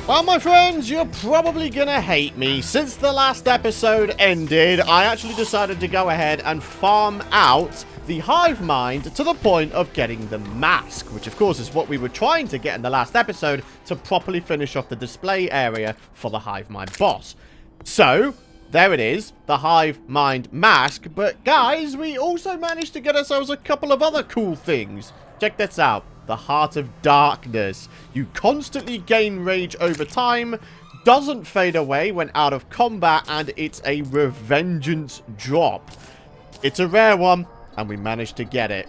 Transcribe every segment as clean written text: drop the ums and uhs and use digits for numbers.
Well, my friends, you're probably gonna hate me. Since the last episode ended, I actually decided to go ahead and farm out the hive mind to the point of getting the mask, which of course is what we were trying to get in the last episode to properly finish off the display area for the hive mind boss. So, there it is, the hive mind mask. But guys, we also managed to get ourselves a couple of other cool things. Check this out. The Heart of Darkness. You constantly gain rage over time, doesn't fade away when out of combat, and it's a revengeance drop. It's a rare one, and we managed to get it.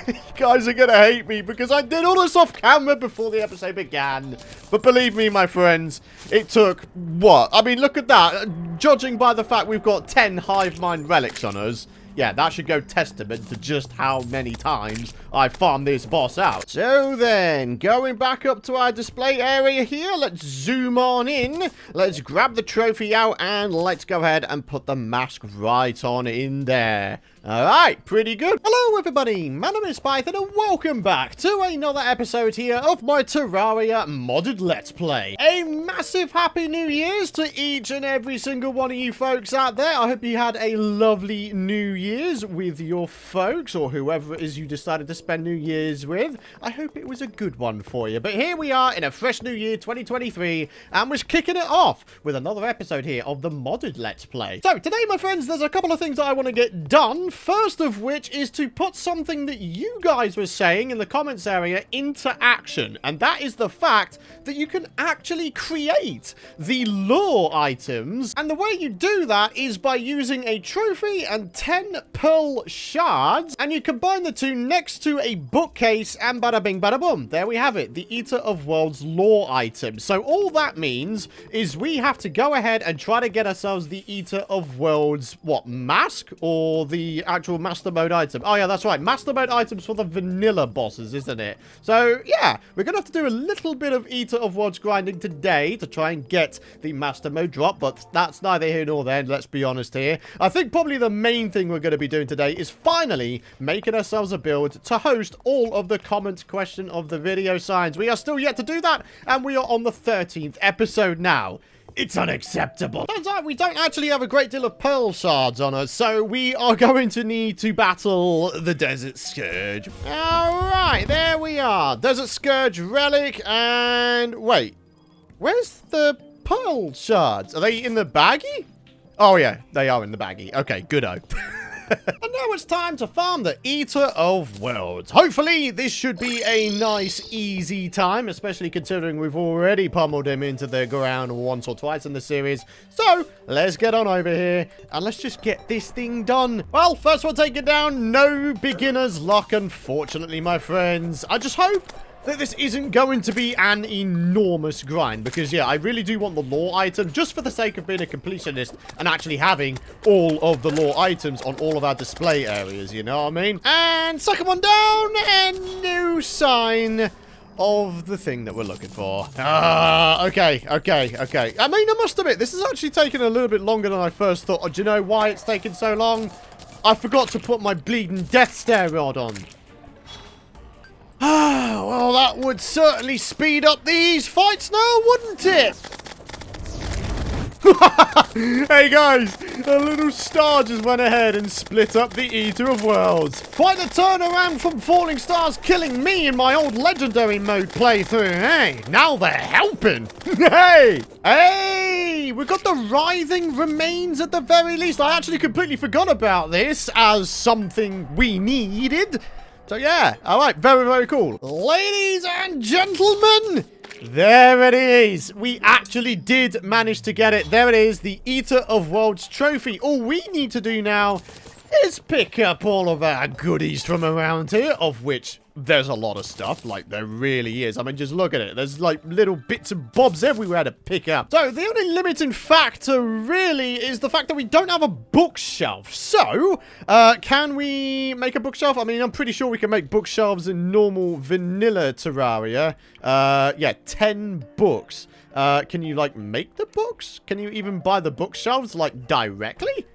You guys are gonna hate me because I did all this off camera before the episode began. But believe me, my friends, it took, what? I mean, look at that. Judging by the fact we've got 10 hive mind relics on us, yeah, that should go testament to just how many times I farmed this boss out. So then, going back up to our display area here, let's zoom on in. Let's grab the trophy out and let's go ahead and put the mask right on in there. Alright, pretty good. Hello everybody, my name is Python and welcome back to another episode here of my Terraria modded Let's Play. A massive happy New Year's to each and every single one of you folks out there. I hope you had a lovely New Year's with your folks or whoever it is you decided to spend New Year's with. I hope it was a good one for you. But here we are in a fresh new year 2023 and we're kicking it off with another episode here of the modded Let's Play. So today, my friends, there's a couple of things that I want to get done. First of which is to put something that you guys were saying in the comments area into action. And that is the fact that you can actually create the lore items. And the way you do that is by using a trophy and 10 pearl shards. And you combine the two next to a bookcase and bada bing bada boom. There we have it. The Eater of Worlds lore item. So all that means is we have to go ahead and try to get ourselves the Eater of Worlds, what, mask? Or the actual master mode item. Oh yeah, that's right. Master mode items for the vanilla bosses, isn't it? So yeah, we're gonna have to do a little bit of Eater of Worlds grinding today to try and get the master mode drop, but that's neither here nor there, let's be honest here. I think probably the main thing we're going to be doing today is finally making ourselves a build to host all of the comment question of the video signs. We are still yet to do that, and we are on the 13th episode now. It's unacceptable. Turns out we don't actually have a great deal of pearl shards on us, so we are going to need to battle the Desert Scourge. Alright, there we are. Desert Scourge relic, and wait. Where's the pearl shards? Are they in the baggie? Oh yeah, they are in the baggie. Okay, good-o. And now it's time to farm the Eater of Worlds. Hopefully, this should be a nice, easy time, especially considering we've already pummeled him into the ground once or twice in the series. So, let's get on over here, and let's just get this thing done. Well, first we'll take it down. No beginner's luck, unfortunately, my friends. I just hope that this isn't going to be an enormous grind, because yeah, I really do want the lore item just for the sake of being a completionist and actually having all of the lore items on all of our display areas, you know what I mean? And second one down, and no sign of the thing that we're looking for. Okay. I mean, I must admit, this is actually taking a little bit longer than I first thought. Do you know why it's taking so long? I forgot to put my bleeding death stare rod on. Well, that would certainly speed up these fights now, wouldn't it? Hey guys, a little star just went ahead and split up the Eater of Worlds. Quite a turnaround from falling stars killing me in my old legendary mode playthrough. Hey, now they're helping. Hey, we got the writhing remains at the very least. I actually completely forgot about this as something we needed. So yeah, alright, very, very cool. Ladies and gentlemen, there it is. We actually did manage to get it. There it is, the Eater of Worlds trophy. All we need to do now is pick up all of our goodies from around here, of which there's a lot of stuff, like there really is. I mean, just look at it. There's like little bits and bobs everywhere to pick up. So the only limiting factor really is the fact that we don't have a bookshelf. So, can we make a bookshelf? I mean, I'm pretty sure we can make bookshelves in normal vanilla Terraria. Yeah, 10 books. Can you like make the books? Can you even buy the bookshelves like directly?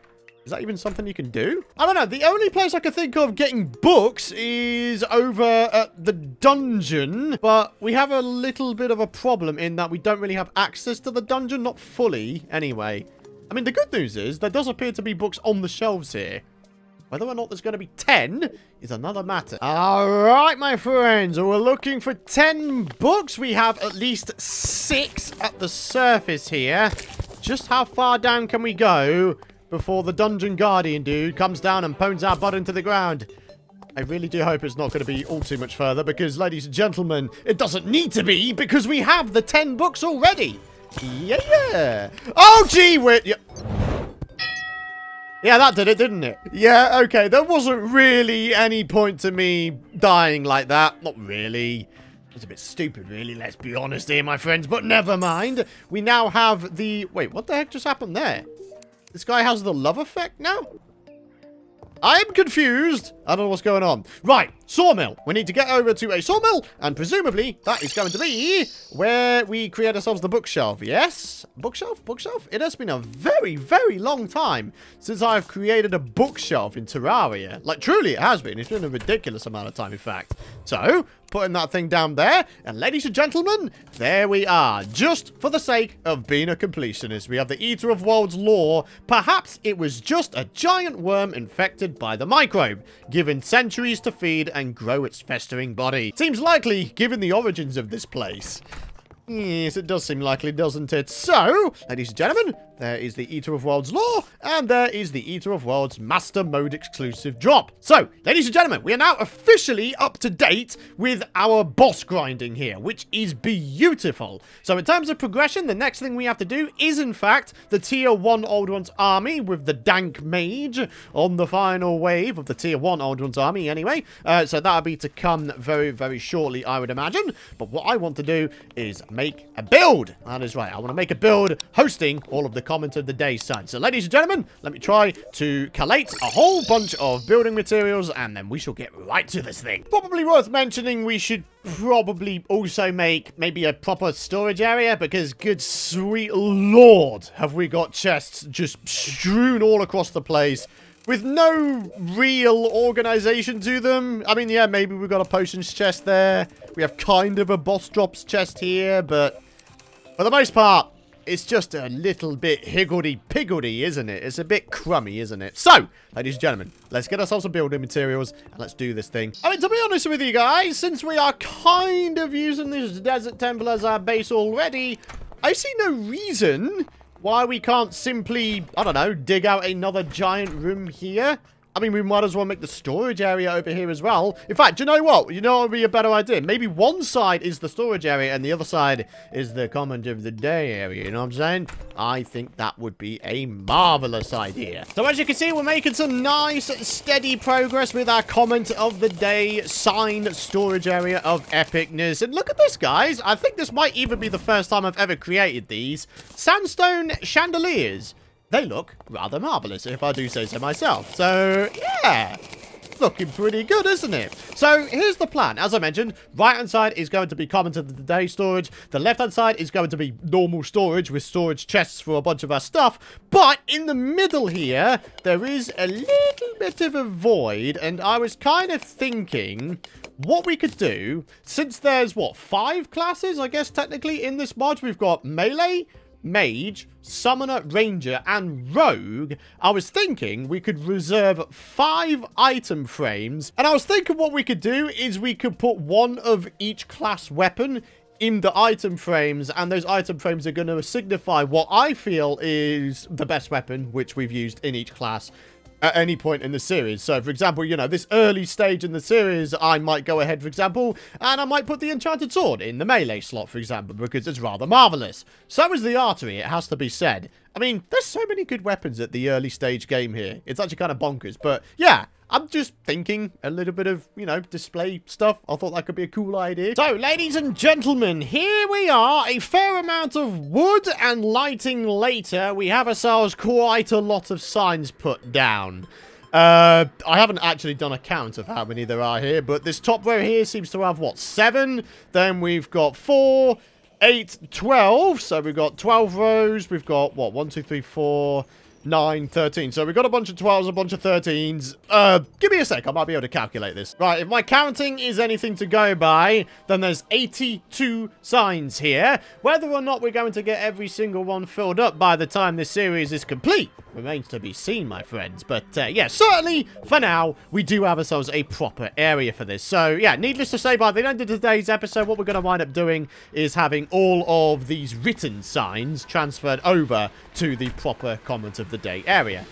Is that even something you can do? I don't know. The only place I can think of getting books is over at the dungeon. But we have a little bit of a problem in that we don't really have access to the dungeon. Not fully, anyway. I mean, the good news is there does appear to be books on the shelves here. Whether or not there's going to be 10 is another matter. All right, my friends. We're looking for 10 books. We have at least 6 at the surface here. Just how far down can we go before the dungeon guardian dude comes down and pounds our butt into the ground? I really do hope it's not going to be all too much further because, ladies and gentlemen, it doesn't need to be because we have the 10 books already. Yeah. Oh, gee, wait. Yeah, that did it, didn't it? Yeah, okay. There wasn't really any point to me dying like that. Not really. It's a bit stupid, really. Let's be honest here, my friends. But never mind. We now have the... Wait, what the heck just happened there? This guy has the love effect now? I'm confused. I don't know what's going on. Right, sawmill. We need to get over to a sawmill, and presumably that is going to be where we create ourselves the bookshelf. Yes? Bookshelf? Bookshelf? It has been a very, very long time since I've created a bookshelf in Terraria. Like, truly it has been. It's been a ridiculous amount of time, in fact. So, putting that thing down there, and ladies and gentlemen, there we are. Just for the sake of being a completionist, we have the Eater of Worlds lore. Perhaps it was just a giant worm infected by the microbe, given centuries to feed and grow its festering body. Seems likely, given the origins of this place. Yes, it does seem likely, doesn't it? So, ladies and gentlemen, there is the Eater of Worlds lore, and there is the Eater of Worlds Master Mode exclusive drop. So, ladies and gentlemen, we are now officially up to date with our boss grinding here, which is beautiful. So, in terms of progression, the next thing we have to do is, in fact, the Tier 1 Old Ones army with the Dank Mage on the final wave of the Tier 1 Old Ones army, anyway. So, that'll be to come very, very shortly, I would imagine. But what I want to do is make a build. That is right. I want to make a build hosting all of the comment of the day side. So, ladies and gentlemen, let me try to collate a whole bunch of building materials, and then we shall get right to this thing. Probably worth mentioning, we should probably also make maybe a proper storage area, because good sweet lord, have we got chests just strewn all across the place with no real organization to them. I mean, yeah, maybe we've got a potions chest there. We have kind of a boss drops chest here, but for the most part, it's just a little bit higgledy-piggledy, isn't it? It's a bit crummy, isn't it? So, ladies and gentlemen, let's get ourselves some building materials, and let's do this thing. I mean, to be honest with you guys, since we are kind of using this desert temple as our base already, I see no reason why we can't simply, I don't know, dig out another giant room here. I mean, we might as well make the storage area over here as well. In fact, you know what? You know what would be a better idea? Maybe one side is the storage area and the other side is the comment of the day area. You know what I'm saying? I think that would be a marvelous idea. So as you can see, we're making some nice, steady progress with our comment of the day sign storage area of epicness. And look at this, guys. I think this might even be the first time I've ever created these. Sandstone chandeliers. They look rather marvelous, if I do say so myself. So, yeah, looking pretty good, isn't it? So, here's the plan. As I mentioned, right-hand side is going to be comment of the day storage. The left-hand side is going to be normal storage with storage chests for a bunch of our stuff. But in the middle here, there is a little bit of a void. And I was kind of thinking what we could do, since there's, what, 5 classes, I guess, technically, in this mod. We've got melee, mage, summoner, ranger, and rogue. I was thinking we could reserve 5 item frames, and I was thinking what we could do is we could put one of each class weapon in the item frames, and those item frames are going to signify what I feel is the best weapon which we've used in each class at any point in the series. So, for example, you know, this early stage in the series, I might go ahead, for example, and I might put the enchanted sword in the melee slot, for example, because it's rather marvelous. So is the artery, it has to be said. I mean, there's so many good weapons at the early stage game here. It's actually kind of bonkers, but yeah, I'm just thinking a little bit of, you know, display stuff. I thought that could be a cool idea. So, ladies and gentlemen, here we are. A fair amount of wood and lighting later. We have ourselves quite a lot of signs put down. I haven't actually done a count of how many there are here, but this top row here seems to have, what, 7? Then we've got 4, 8, 12. So we've got 12 rows. We've got, what, 1, 2, 3, 4... 9, 13. So we've got a bunch of 12s, a bunch of 13s. Give me a sec. I might be able to calculate this. Right, if my counting is anything to go by, then there's 82 signs here. Whether or not we're going to get every single one filled up by the time this series is complete remains to be seen, my friends. But, yeah, certainly, for now, we do have ourselves a proper area for this. So, yeah, needless to say, by the end of today's episode, what we're going to wind up doing is having all of these written signs transferred over to the proper comment of the day area.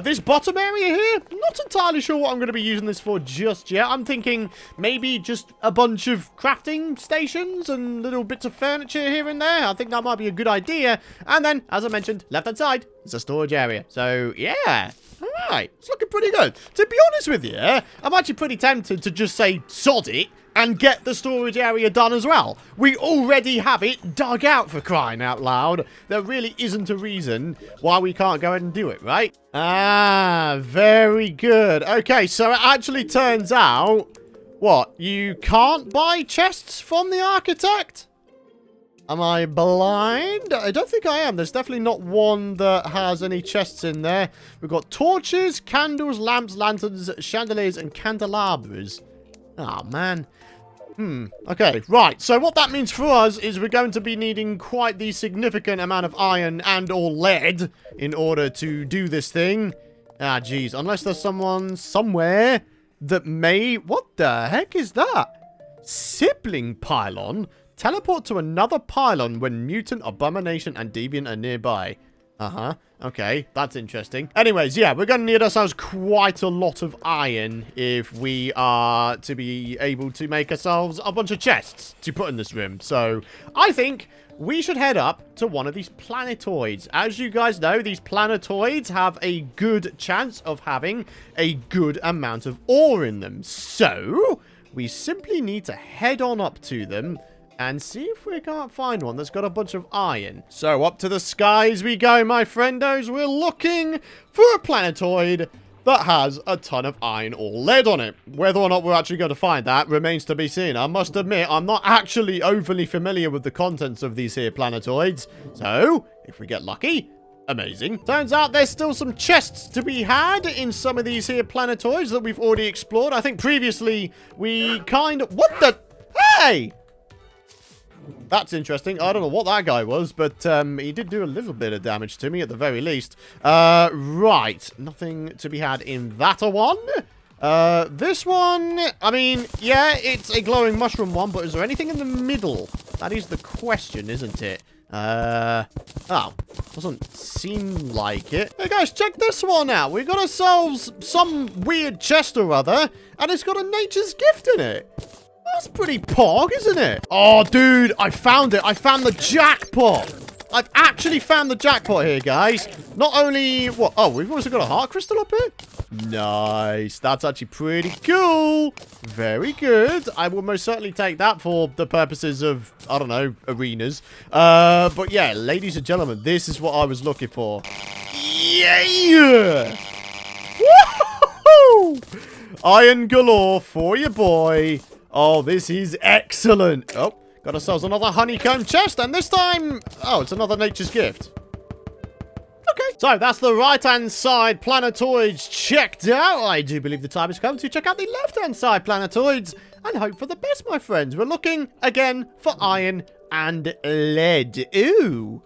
This bottom area here, not entirely sure what I'm going to be using this for just yet. I'm thinking maybe just a bunch of crafting stations and little bits of furniture here and there. I think that might be a good idea. And then, as I mentioned, left-hand side, it's a storage area. So, yeah. Alright, it's looking pretty good. To be honest with you, I'm actually pretty tempted to just say sod it and get the storage area done as well. We already have it dug out, for crying out loud. There really isn't a reason why we can't go ahead and do it, right? Ah, very good. Okay, so it actually turns out, what, you can't buy chests from the architect? Am I blind? I don't think I am. There's definitely not one that has any chests in there. We've got torches, candles, lamps, lanterns, chandeliers, and candelabras. Oh, man. Okay, right. So what that means for us is we're going to be needing quite the significant amount of iron and or lead in order to do this thing. Ah, geez. Unless there's someone somewhere that may... What the heck is that? Sibling pylon? Teleport to another pylon when mutant, abomination, and deviant are nearby. Uh-huh. Okay, that's interesting. Anyways, yeah, we're going to need ourselves quite a lot of iron if we are to be able to make ourselves a bunch of chests to put in this room. So, I think we should head up to one of these planetoids. As you guys know, these planetoids have a good chance of having a good amount of ore in them. So, we simply need to head on up to them and see if we can't find one that's got a bunch of iron. So up to the skies we go, my friendos. We're looking for a planetoid that has a ton of iron or lead on it. Whether or not we're actually going to find that remains to be seen. I must admit, I'm not actually overly familiar with the contents of these here planetoids. So, if we get lucky, amazing. Turns out there's still some chests to be had in some of these here planetoids that we've already explored. I think previously we kind of... What the... Hey! That's interesting. I don't know what that guy was, but he did do a little bit of damage to me at the very least. Right. Nothing to be had in that one. This one, I mean, yeah, it's a glowing mushroom one, but is there anything in the middle? That is the question, isn't it? Oh, doesn't seem like it. Hey guys, check this one out. We got ourselves some weird chest or other, and it's got a nature's gift in it. That's pretty pog, isn't it? Oh, dude, I found it. I found the jackpot. I've actually found the jackpot here, guys. Not only... What? Oh, we've also got a heart crystal up here? Nice. That's actually pretty cool. Very good. I will most certainly take that for the purposes of, I don't know, arenas. But yeah, ladies and gentlemen, this is what I was looking for. Yeah! Woohoo! Iron galore for your boy. Oh, this is excellent. Oh, got ourselves another honeycomb chest, and this time... Oh, it's another nature's gift. Okay, so that's the right-hand side planetoids checked out. I do believe the time has come to check out the left-hand side planetoids and hope for the best, my friends. We're looking, again, for iron and lead. Ooh.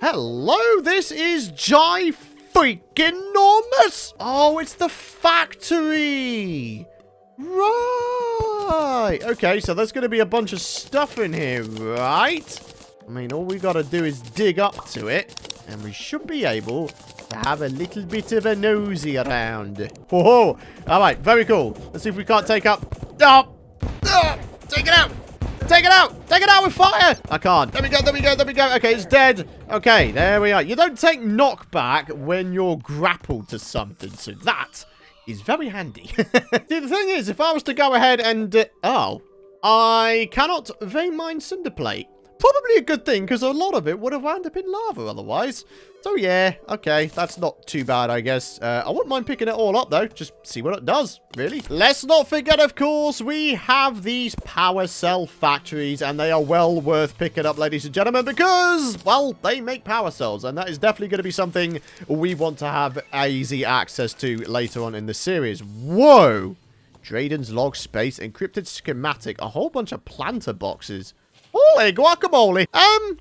Hello, this is freaking-enormous. Oh, it's the factory. Right. Okay, so there's going to be a bunch of stuff in here, right? I mean, all we got to do is dig up to it, and we should be able to have a little bit of a nosy around. Whoa. All right, very cool. Let's see if we can't take up... Oh! Take it out! Take it out! Take it out with fire! I can't. There we go, there we go, there we go. Okay, it's dead. Okay, there we are. You don't take knockback when you're grappled to something, so that... is very handy. See, the thing is, if I was to go ahead and... I cannot vein mine cinder plate. Probably a good thing, because a lot of it would have wound up in lava otherwise. So yeah, okay, that's not too bad, I guess. I wouldn't mind picking it all up, though. Just see what it does, really. Let's not forget, of course, we have these power cell factories, and they are well worth picking up, ladies and gentlemen, because, well, they make power cells, and that is definitely going to be something we want to have easy access to later on in the series. Whoa! Drayden's log space, encrypted schematic, a whole bunch of planter boxes. Holy guacamole.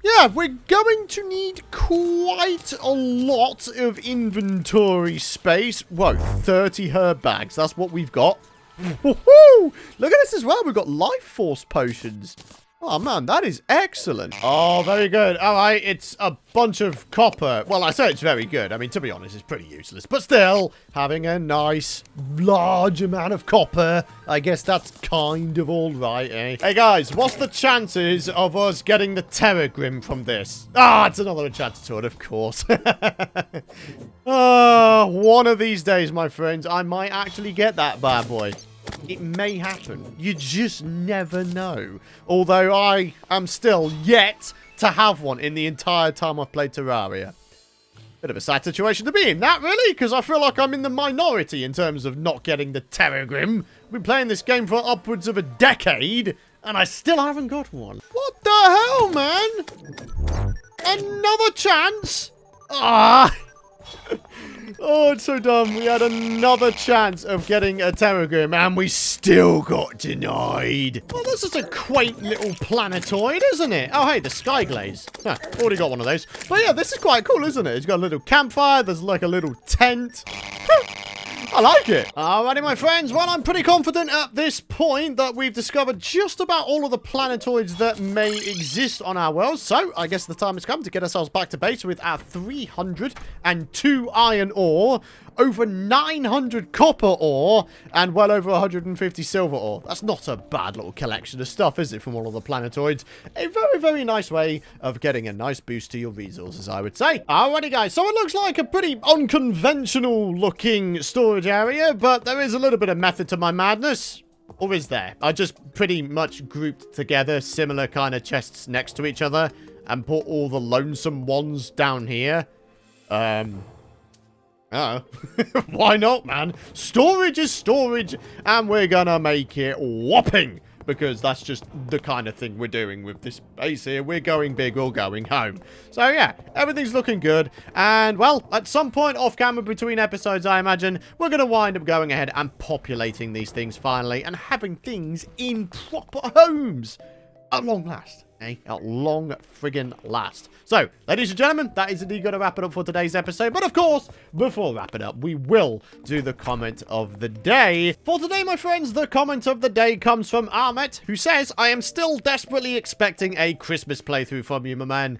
Yeah, we're going to need quite a lot of inventory space. Whoa, 30 herb bags. That's what we've got. Woohoo! Look at this as well. We've got life force potions. Oh, man, that is excellent. Oh, very good. All right, it's a bunch of copper. Well, I say it's very good. I mean, to be honest, it's pretty useless. But still, having a nice, large amount of copper, I guess that's kind of all right, eh? Hey, guys, what's the chances of us getting the Terragrim from this? Ah, it's another enchanted sword, of course. One of these days, my friends, I might actually get that bad boy. It may happen. You just never know. Although I am still yet to have one in the entire time I've played Terraria. Bit of a sad situation to be in, that really, because I feel like I'm in the minority in terms of not getting the Terragrim. I've been playing this game for upwards of a decade, and I still haven't got one. What the hell, man? Another chance? Ah! Oh, it's so dumb. We had another chance of getting a Terragrim, and we still got denied. Well, that's just a quaint little planetoid, isn't it? Oh, hey, the Sky Glaze. Huh, already got one of those. But yeah, this is quite cool, isn't it? It's got a little campfire. There's like a little tent. I like it. Alrighty, my friends. Well, I'm pretty confident at this point that we've discovered just about all of the planetoids that may exist on our world. So, I guess the time has come to get ourselves back to base with our 302 iron ore, over 900 copper ore, and well over 150 silver ore. That's not a bad little collection of stuff, is it, from all of the planetoids? A very, very nice way of getting a nice boost to your resources, I would say. Alrighty, guys. So, it looks like a pretty unconventional looking storage area, but there is a little bit of method to my madness. Or is there? I just pretty much grouped together similar kind of chests next to each other and put all the lonesome ones down here. Oh, why not, man? Storage is storage, and we're gonna make it whopping, because that's just the kind of thing we're doing with this base here. We're going big or going home. So, yeah, everything's looking good. And, well, at some point off camera between episodes, I imagine, we're going to wind up going ahead and populating these things finally and having things in proper homes. At long last. At long friggin' last. So, ladies and gentlemen, that is indeed going to wrap it up for today's episode. But, of course, before wrapping up, we will do the comment of the day. For today, my friends, the comment of the day comes from Ahmet, who says, I am still desperately expecting a Christmas playthrough from you, my man.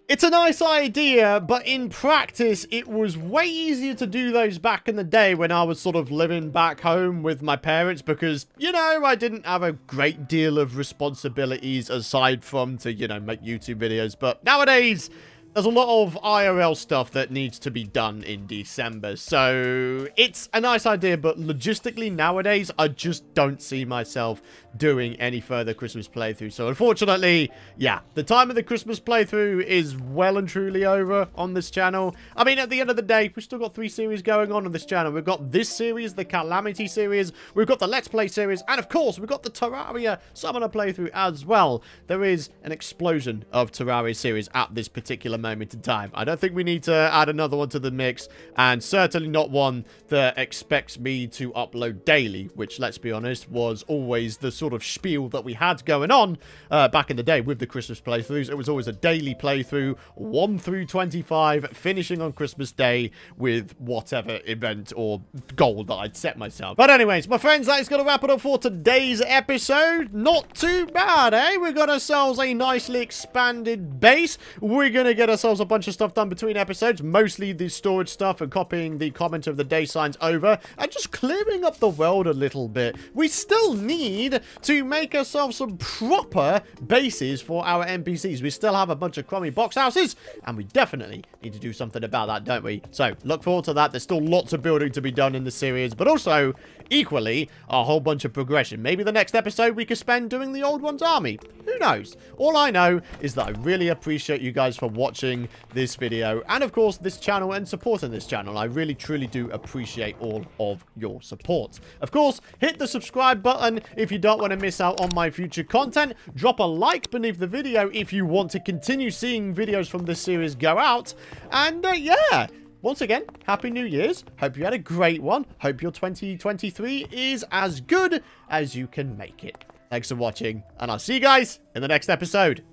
It's a nice idea, but in practice, it was way easier to do those back in the day when I was sort of living back home with my parents because, you know, I didn't have a great deal of responsibilities aside from to, you know, make YouTube videos. But nowadays, there's a lot of IRL stuff that needs to be done in December. So it's a nice idea, but logistically nowadays, I just don't see myself doing any further Christmas playthrough. So unfortunately, yeah, the time of the Christmas playthrough is well and truly over on this channel. I mean, at the end of the day, we've still got 3 series going on this channel. We've got this series, the Calamity series. We've got the Let's Play series. And of course, we've got the Terraria Summoner playthrough as well. There is an explosion of Terraria series at this particular moment in time. I don't think we need to add another one to the mix, and certainly not one that expects me to upload daily, which, let's be honest, was always the sort of spiel that we had going on back in the day with the Christmas playthroughs. It was always a daily playthrough, 1 through 25, finishing on Christmas Day with whatever event or goal that I'd set myself. But anyways, my friends, that is going to wrap it up for today's episode. Not too bad, eh? We got ourselves a nicely expanded base. We're going to get ourselves a bunch of stuff done between episodes, mostly the storage stuff and copying the comment of the day signs over, and just clearing up the world a little bit. We still need to make ourselves some proper bases for our NPCs. We still have a bunch of crummy box houses, and we definitely need to do something about that, don't we? So, look forward to that. There's still lots of building to be done in the series, but also, equally, a whole bunch of progression. Maybe the next episode we could spend doing the Old One's army. Who knows? All I know is that I really appreciate you guys for watching this video, and of course, this channel and supporting this channel. I really, truly do appreciate all of your support. Of course, hit the subscribe button if you don't want to miss out on my future content. Drop a like beneath the video if you want to continue seeing videos from this series go out. And yeah, once again, Happy New Year's. Hope you had a great one. Hope your 2023 is as good as you can make it. Thanks for watching, and I'll see you guys in the next episode.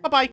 Bye-bye.